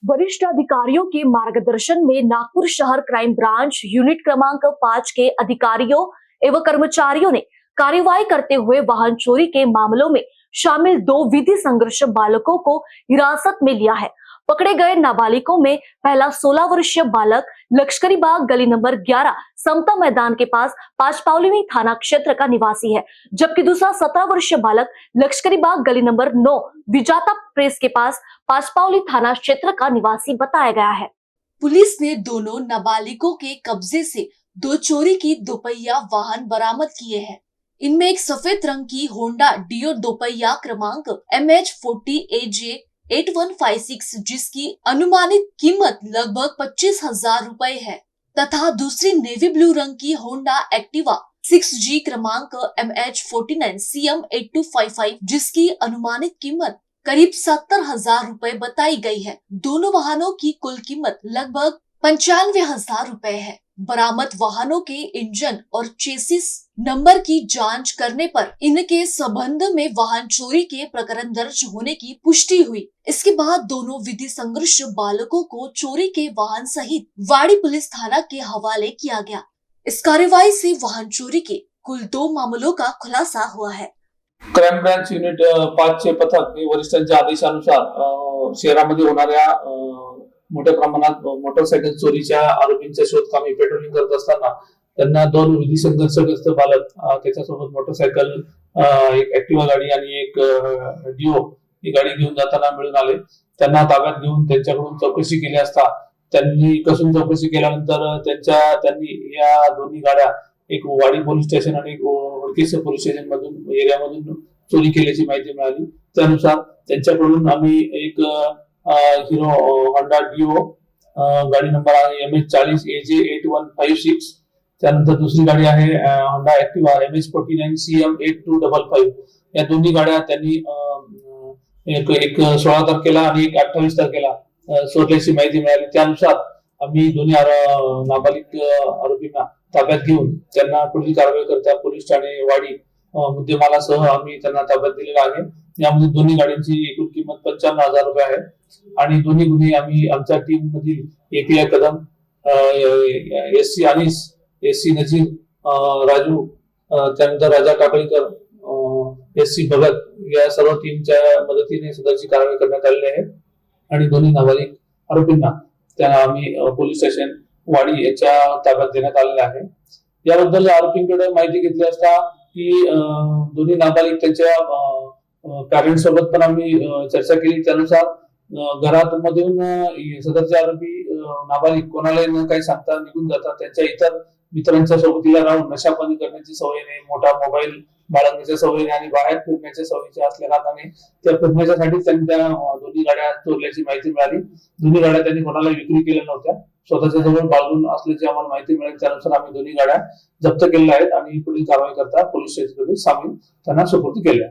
वरिष्ठ अधिकारियों के मार्गदर्शन में नागपुर शहर क्राइम ब्रांच यूनिट क्रमांक 5 के अधिकारियों एवं कर्मचारियों ने कार्यवाही करते हुए वाहन चोरी के मामलों में शामिल 2 विधि संघर्ष बालकों को हिरासत में लिया है। पकड़े गए नाबालिगों में पहला 16 वर्षीय बालक लश्करी बाग गली नंबर 11 समता मैदान के पास पांचपावली थाना क्षेत्र का निवासी है, जबकि दूसरा 17 वर्षीय बालक लश्करी बाग गली नंबर 9 विजाता प्रेस के पास पांचपावली थाना क्षेत्र का निवासी बताया गया है। पुलिस ने दोनों नाबालिगों के कब्जे से 2 चोरी की दोपहिया वाहन बरामद किए हैं। इनमें एक सफेद रंग की होंडा डियो दोपहिया क्रमांक MH40AJ 8156 जिसकी अनुमानित कीमत लगभग 25,000 रुपए है तथा दूसरी नेवी ब्लू रंग की होंडा एक्टिवा 6G क्रमांक MH49 CM 8255 जिसकी अनुमानित कीमत करीब 70,000 रुपए बताई गई है। दोनों वाहनों की कुल कीमत लगभग 95,000 रुपए है। बरामद वाहनों के इंजन और चेसिस नंबर की जांच करने पर इनके संबंध में वाहन चोरी के प्रकरण दर्ज होने की पुष्टि हुई। इसके बाद दोनों विधि संघर्ष बालकों को चोरी के वाहन सहित वाड़ी पुलिस थाना के हवाले किया गया। इस कार्यवाही से वाहन चोरी के कुल 2 मामलों का खुलासा हुआ है। क्राइम ब्रांच युनिट 5 चे पथक हे वरिष्ठांच्या आदेशानुसार शहरामध्ये होणाऱ्या मोठ्या प्रमाणात मोटरसायकल चोरीच्या आरोपींच्या शोधकामी पेट्रोलिंग करत असताना त्यांना 2 विधी संघर्षग्रस्त बालक त्याच्यासोबत मोटरसायकल एक ऍक्टिवा गाडी आणि एक डिओ ही गाडी घेऊन जाताना मिळून आले। त्यांना ताब्यात घेऊन त्यांच्याकडून चौकशी केली असता त्यांनी कसून चौकशी केल्यानंतर त्यांनी या दोन्ही गाड्या एक वाडी पोलीस स्टेशन आणि एक ओळखीचे पोलीस स्टेशन मधून एरियामधून चोरी केल्याची माहिती मिळाली। त्यानुसार त्यांच्याकडून आम्ही एक हिरो होंडा डिओ गाडी नंबर आहे MH40AJ 8156, त्यानंतर दुसरी गाडी आहे होंडा एक्टिवा MH49 CM 8255 या दोन्ही गाड्या त्यांनी एक 16 तारखेला आणि एक 28 तारखेला चोरल्याची माहिती मिळाली। त्यानुसार आम्ही दोन्ही नाबालिग आरोपींना ताब्यात घेऊन त्यांना पुढील कारवाई करता पोलीस ठाणे वाडी मुद्देमालासह आम्ही त्यांना ताब्यात दिलेला आहे। यामध्ये दोन्ही गाड्यांची एकूण किंमत 95,000 रुपये आहे आणि दोन्ही गुन्हे आम्ही आमच्या टीम मधील API Kadam, SC Anis, SC Nazir, Raju, त्यानंतर राजा काकळीकर, SC भगत या सर्व टीमच्या मदतीने सदरची कारवाई करण्यात आलेली आहे आणि दोन्ही नाबालिग आरोपींना त्यांना आम्ही पोलीस स्टेशन वाडी याच्या ताब्यात देण्यात आलेले आहे। याबद्दल आरोपींकडे माहिती घेतली असता की दोन्ही नाबालिग त्यांच्या पॅरेंट्स सोबत पण आम्ही चर्चा केली। त्यानुसार घरात मधून सदरचे आरोपी नाबालिग कोणालाही न काही सांगता निघून जातात। त्यांच्या इतर मित्रांच्या सोबतीला राहून नशापानी करण्याची सवयीने, मोठा मोबाईल बाळगण्याच्या सवयीने आणि बाहेर फिरण्याच्या सवयीच्या असल्या कारणाने त्या फिरण्याच्यासाठी त्यांनी त्या दोन्ही गाड्या चोरल्याची माहिती मिळाली। दोन्ही गाड्या त्यांनी कोणाला विक्री केल्या नव्हत्या, स्वतःच्या जवळ बाळगून असल्याची आम्हाला माहिती मिळाली। त्यानुसार आम्ही दोन्ही गाड्या जप्त केलेल्या आहेत आणि पुढील कारवाई करता पोलीस स्टेशनमध्ये सामील त्यांना सुपूर्द केल्या।